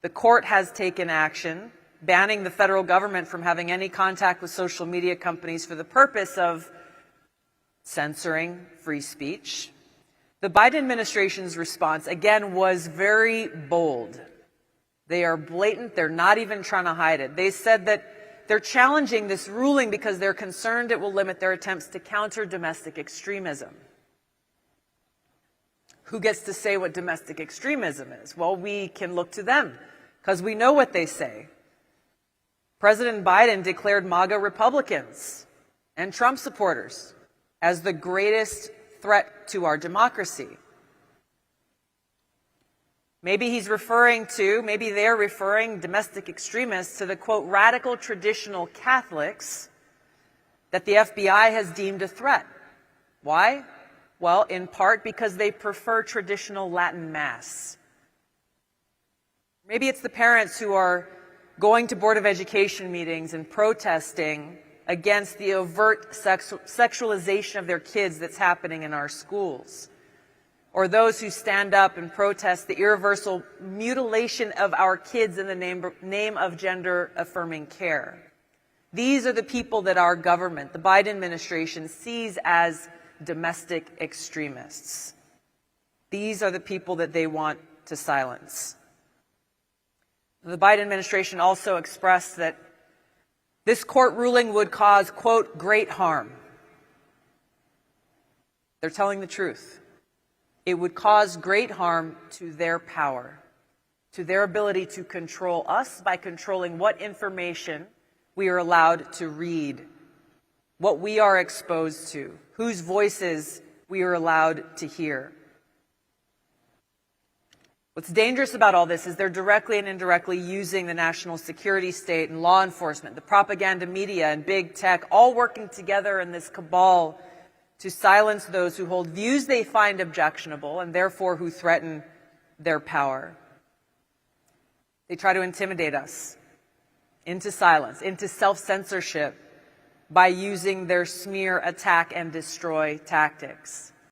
The court has taken action, banning the federal government from having any contact with social media companies for the purpose of censoring free speech. The Biden administration's response, again, was very bold. They are blatant. They're not even trying to hide it. They said that they're challenging this ruling because they're concerned it will limit their attempts to counter domestic extremism. Who gets to say what domestic extremism is? Well, we can look to them because we know what they say. President Biden declared MAGA Republicans and Trump supporters as the greatest threat to our democracy. Maybe they're referring domestic extremists to the, quote, radical traditional Catholics that the FBI has deemed a threat. Why? Well, in part because they prefer traditional Latin Mass. Maybe it's the parents who are going to Board of Education meetings and protesting against the overt sexualization of their kids that's happening in our schools. Or those who stand up and protest the irreversible mutilation of our kids in the name of gender-affirming care. These are the people that our government, the Biden administration, sees as domestic extremists. These are the people that they want to silence. The Biden administration also expressed that this court ruling would cause, quote, great harm. They're telling the truth. It would cause great harm to their power, to their ability to control us by controlling what information we are allowed to read, what we are exposed to, whose voices we are allowed to hear. What's dangerous about all this is they're directly and indirectly using the national security state and law enforcement, the propaganda media and big tech, all working together in this cabal to silence those who hold views they find objectionable and therefore who threaten their power. They try to intimidate us into silence, into self-censorship by using their smear, attack, and destroy tactics.